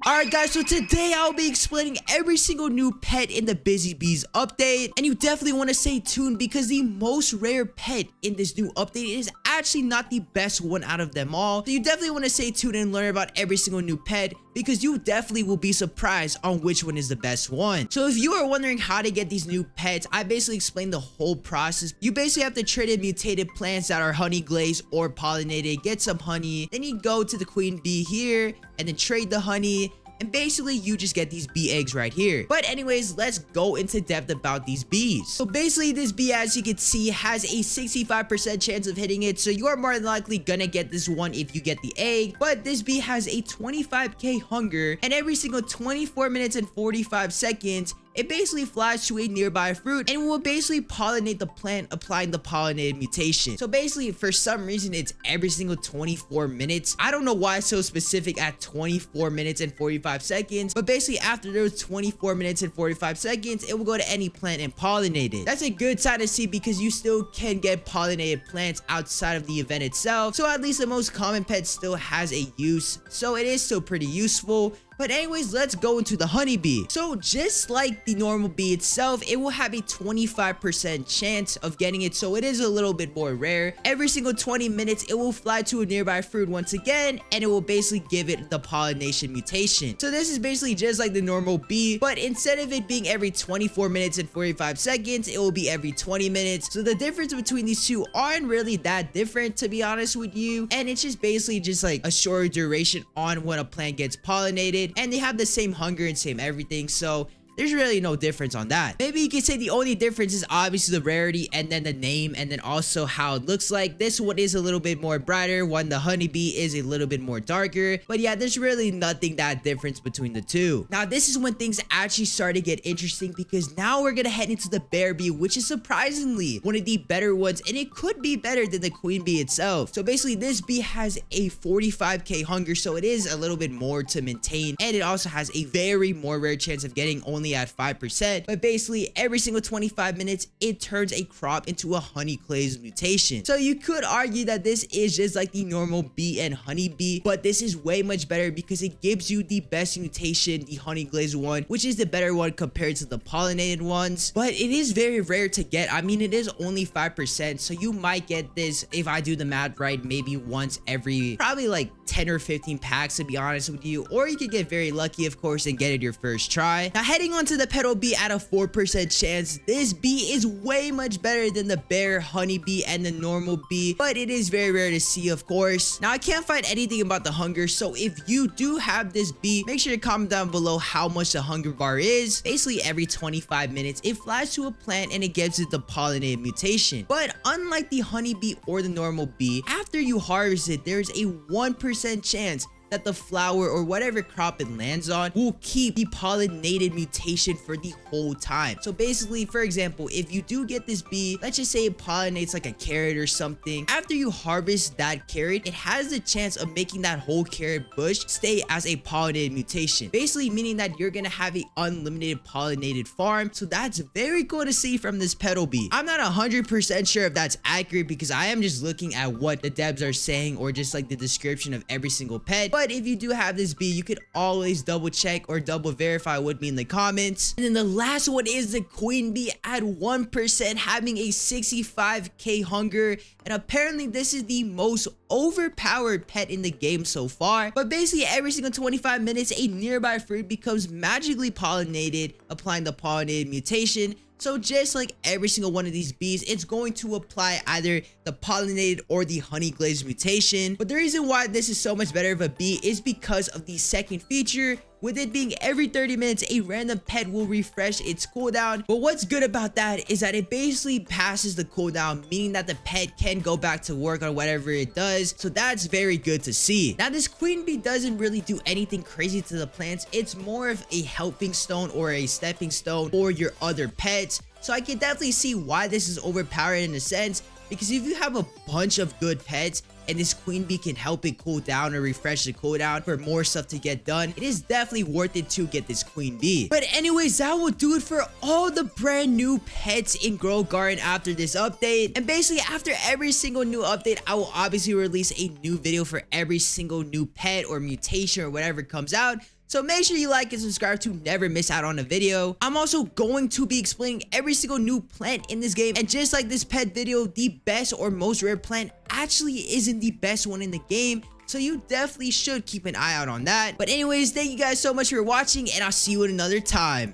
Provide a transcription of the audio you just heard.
Alright guys, so today I'll be explaining every single new pet in the Busy Bees update, and you definitely want to stay tuned because the most rare pet in this new update is actually not the best one out of them all. So you definitely want to stay tuned and learn about every single new pet because you definitely will be surprised on which one is the best one. So if you are wondering how to get these new pets, I basically explained the whole process. You basically have to trade in mutated plants that are honey glazed or pollinated, get some honey, then you go to the queen bee here and then trade the honey, and basically you just get these bee eggs right here. But anyways, let's go into depth about these bees. So basically this bee, as you can see, has a 65% chance of hitting it, so you are more than likely gonna get this one if you get the egg. But this bee has a 25k hunger, and every single 24 minutes and 45 seconds it basically flies to a nearby fruit and will basically pollinate the plant, applying the pollinated mutation. So basically, for some reason, it's every single 24 minutes. I don't know why it's so specific at 24 minutes and 45 seconds, but basically after those 24 minutes and 45 seconds, it will go to any plant and pollinate it. That's a good sign to see because you still can get pollinated plants outside of the event itself. So at least the most common pet still has a use. So it is still pretty useful. But anyways, let's go into the honeybee. So just like the normal bee itself, it will have a 25% chance of getting it, so it is a little bit more rare. Every single 20 minutes, it will fly to a nearby fruit once again, and it will basically give it the pollination mutation. So this is basically just like the normal bee, but instead of it being every 24 minutes and 45 seconds, it will be every 20 minutes. So the difference between these two aren't really that different, to be honest with you, and it's just basically just like a shorter duration on when a plant gets pollinated. And they have the same hunger and same everything, so there's really no difference on that. Maybe you could say the only difference is obviously the rarity and then the name and then also how it looks like. This one is a little bit more brighter, when the honeybee is a little bit more darker. But yeah, there's really nothing that difference between the two. Now this is when things actually start to get interesting because now we're gonna head into the bear bee, which is surprisingly one of the better ones, and it could be better than the queen bee itself. So basically this bee has a 45k hunger, so it is a little bit more to maintain, and it also has a very more rare chance of getting only at 5%, but basically every single 25 minutes it turns a crop into a honey glazed mutation. So you could argue that this is just like the normal bee and honey bee, but this is way much better because it gives you the best mutation, the honey glazed one, which is the better one compared to the pollinated ones. But it is very rare to get. I mean, it is only 5%, so you might get this, if I do the math right, maybe once every probably like 10 or 15 packs, to be honest with you, or you could get very lucky, of course, and get it your first try. Now heading on to the petal bee at a 4% chance, this bee is way much better than the bear, honey bee, and the normal bee, but it is very rare to see, of course. Now I can't find anything about the hunger, so if you do have this bee, make sure to comment down below how much the hunger bar is. Basically every 25 minutes it flies to a plant and it gives it the pollinated mutation. But unlike the honey bee or the normal bee, after you harvest it, there's a 1% chance that the flower or whatever crop it lands on will keep the pollinated mutation for the whole time. So basically, for example, if you do get this bee, let's just say it pollinates like a carrot or something, after you harvest that carrot, it has the chance of making that whole carrot bush stay as a pollinated mutation, basically meaning that you're gonna have a unlimited pollinated farm. So that's very cool to see from this petal bee. I'm not 100% sure if that's accurate because I am just looking at what the devs are saying or just like the description of every single pet. But if you do have this bee, you could always double check or double verify with me in the comments. And then the last one is the queen bee at 1%, having a 65k hunger, and apparently this is the most overpowered pet in the game so far. But basically every single 25 minutes a nearby fruit becomes magically pollinated, applying the pollinated mutation. So just like every single one of these bees, it's going to apply either the pollinated or the honey glazed mutation. But the reason why this is so much better of a bee is because of the second feature, with it being every 30 minutes a random pet will refresh its cooldown. But what's good about that is that it basically passes the cooldown, meaning that the pet can go back to work on whatever it does. So that's very good to see. Now this queen bee doesn't really do anything crazy to the plants. It's more of a helping stone or a stepping stone for your other pets. So I can definitely see why this is overpowered in a sense, because if you have a bunch of good pets and this queen bee can help it cool down or refresh the cooldown for more stuff to get done, it is definitely worth it to get this queen bee. But anyways, that will do it for all the brand new pets in Grow Garden after this update. And basically after every single new update, I will obviously release a new video for every single new pet or mutation or whatever comes out. So make sure you like and subscribe to never miss out on a video. I'm also going to be explaining every single new plant in this game. And just like this pet video, the best or most rare plant actually isn't the best one in the game. So you definitely should keep an eye out on that. But anyways, thank you guys so much for watching, and I'll see you at another time.